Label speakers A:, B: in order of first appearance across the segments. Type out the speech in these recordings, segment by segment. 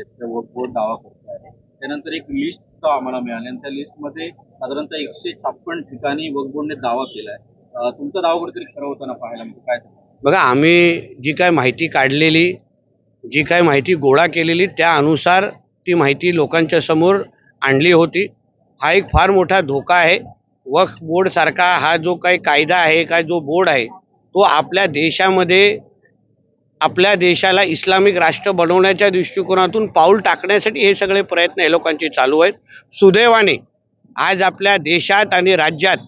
A: आहेत त्या वक्फ दावा करत आहे, त्यानंतर एक लिस्ट आम्हाला मिळाली आणि त्या लिस्टमध्ये साधारणतः 156 ठिकाणी वक्फ बोर्डने दावा केलाय. तुमचा दावा कुठेतरी खरं होताना पाहायला म्हणजे काय सांगाल?
B: बघा, आम्ही जी काय माहिती काढलेली, जी काय माहिती गोळा केलेली त्यानुसार ती माहिती लोकांच्या समोर आणली होती. हा एक फार मोठा धोका आहे. वक्फ बोर्ड सारखा हा जो काही कायदा आहे, काय जो बोर्ड आहे, तो आपल्या देशामध्ये आपल्या देशाला इस्लामिक राष्ट्र बनवण्याच्या दृष्टिकोनातून पाऊल टाकण्यासाठी हे सगळे प्रयत्न हे लोकांचे चालू आहेत. सुदैवाने आज आपल्या देशात आणि राज्यात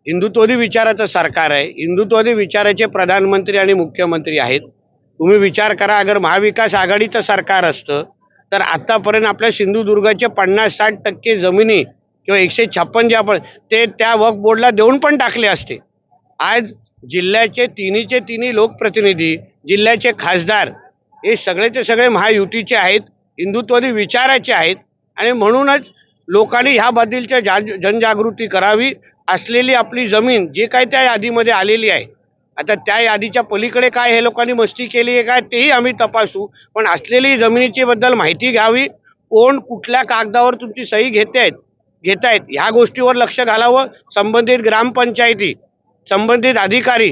B: हिंदुत्ववादी विचाराचं सरकार आहे. हिंदुत्ववादी विचाराचे प्रधानमंत्री आणि मुख्यमंत्री आहेत. तुम्ही विचार करा, अगर महाविकास आघाडीचं सरकार असतं तर आतापर्यंत आपल्या सिंधुदुर्गाचे 50-60% जमिनी किंवा 156 जे आपण ते त्या वक्फ बोर्डला देऊन पण टाकले असते. आज जिल्ह्याचे तिन्ही लोकप्रतिनिधी, जिल्ह्याचे खासदार हे सगळेचे सगळे महायुतीचे आहेत, हिंदुत्ववादी विचाराचे आहेत आणि म्हणूनच लोकांनी ह्याबद्दलच्या जनजागृती करावी. असलेली आपली जमीन जे काय त्या यादीमध्ये आलेली आहे, आता त्या यादीच्या पलीकडे काय हे लोकांनी मस्ती केली आहे काय तेही आम्ही तपासू, पण असलेली जमिनीची बद्दल माहिती घ्यावी. कोण कुठल्या कागदावर तुमची सही घेत आहेत ह्या गोष्टीवर लक्ष घालावं. संबंधित ग्रामपंचायती, संबंधित अधिकारी,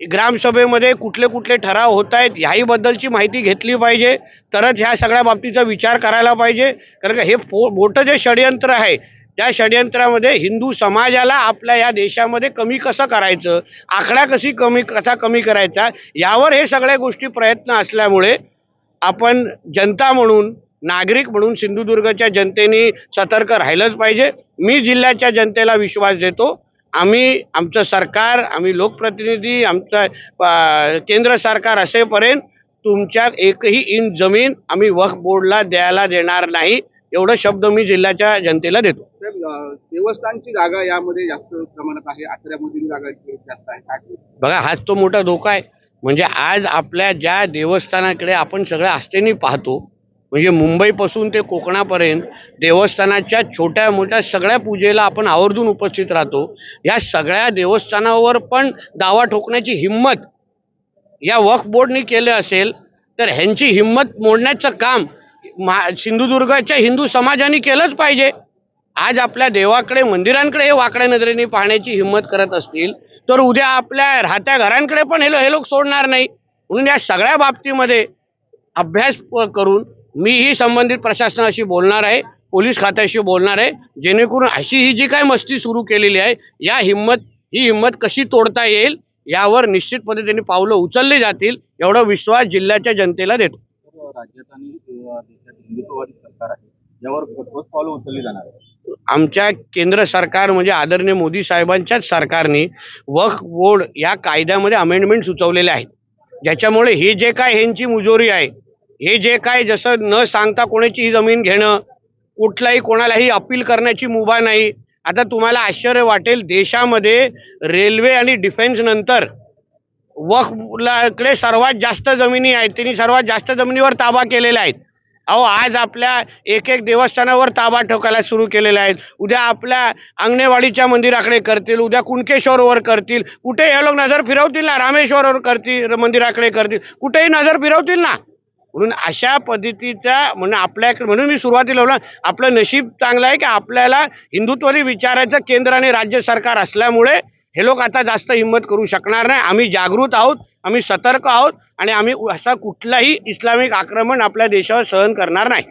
B: ग्रामसभेमध्ये कुठले कुठले ठराव होत आहेत ह्याही बद्दलची माहिती घेतली पाहिजे. तरच ह्या सगळ्या बाबतीचा विचार करायला पाहिजे. कारण का हे मोठं जे षडयंत्र आहे त्या षडयंत्रामध्ये हिंदू समाजाला आपल्या या देशामध्ये कमी कसं करायचं, आकडा कसा कमी करायचा, यावर हे सगळ्या गोष्टी प्रयत्न असल्यामुळे आपण जनता म्हणून, नागरिक म्हणून सिंधुदुर्गच्या जनतेने सतर्क राहिलंच पाहिजे. मी जिल्ह्याच्या जनतेला विश्वास देतो. आमचं सरकार, आम्ही लोकप्रतिनिधी, आमचं केंद्र सरकार असेपर्यंत तुमच्या एकही इंच जमीन आम्ही वक्फ बोर्डला द्यायला देणार नाही, एवढं शब्द मी जिल्ह्याच्या जनतेला देतो.
C: देवस्थानची जागा यामध्ये जास्त प्रमाणात आहे, आचऱ्यामधील जागा जास्त आहे.
B: बघा, हाच तो मोठा धोका आहे. म्हणजे आज आपल्या ज्या देवस्थानाकडे आपण सगळ्या आस्थेने पाहतो, म्हणजे मुंबईपासून ते कोकणापर्यंत देवस्थानाच्या छोट्या मोठ्या सगळ्या पूजेला आपण आवर्जून उपस्थित राहतो. या सगळ्या देवस्थानावर पण दावा ठोकण्याची हिंमत या वक्फ बोर्डने केलं असेल तर ह्यांची हिंमत मोडण्याचं काम सिंधुदुर्गाच्या हिंदू समाजाने केलंच पाहिजे. आज आपल्या देवाकडे, मंदिरांकडे हे वाकड्या नजरेने पाहण्याची हिंमत करत असतील तर उद्या आपल्या राहत्या घरांकडे पण हे लोक सोडणार नाही. म्हणून या सगळ्या बाबतीमध्ये अभ्यास करून मीही संबंधित प्रशासनाशी बोलणार आहे, पोलीस खात्याशी बोलणार आहे, जेणेकरून अशी ही जी काय मस्ती सुरू केलेली आहे ही हिंमत कशी तोडता येईल यावर निश्चित पद्धतीने पावलं उचलली जातील, एवढा विश्वास जिल्ह्याच्या जनतेला देतो.
A: राज्यात आणि देशात हिंदुत्ववादी सरकार आहे, यावर ठोस पावलं उचलली जाणार आहे.
B: आमच्या केंद्र सरकार म्हणजे आदरणीय मोदी साहेबांच्याच सरकारने वक्फ बोर्ड या कायद्यामध्ये अमेंडमेंट सुचवलेले आहेत, ज्याच्यामुळे हे जे काय ह्यांची मुजोरी आहे, हे जे काय जसं न सांगता कोणाची जमीन घेणं, कुठलाही कोणालाही अपील करण्याची मुभा नाही. आता तुम्हाला आश्चर्य वाटेल, देशामध्ये रेल्वे आणि डिफेन्स नंतर वक्फकडे सर्वात जास्त जमिनी आहेत, त्यांनी सर्वात जास्त जमिनीवर ताबा केलेला आहे. आज आपल्या एक देवस्थानावर ताबा ठोकायला सुरू केलेला आहे. उद्या आपल्या अंगणेवाडीच्या मंदिराकडे करतील, उद्या कुणकेश्वरवर करतील, कुठे हे लोक नजर फिरवतील ना, रामेश्वरवर करतील, मंदिराकडे करतील, कुठेही नजर फिरवतील ना. म्हणून अशा पद्धतीचा म्हणून मी सुरुवातीला बोललो, आपलं नशीब चांगलं आहे की आपल्याला हिंदुत्ववादी विचाराचं केंद्र आणि राज्य सरकार असल्यामुळे हे लोक आता जास्त हिंमत करू शकणार नाही. आम्ही जागृत आहोत, आम्ही सतर्क आहोत आणि आम्ही असा कुठलाही इस्लामिक आक्रमण आपल्या देशावर सहन करणार नाही.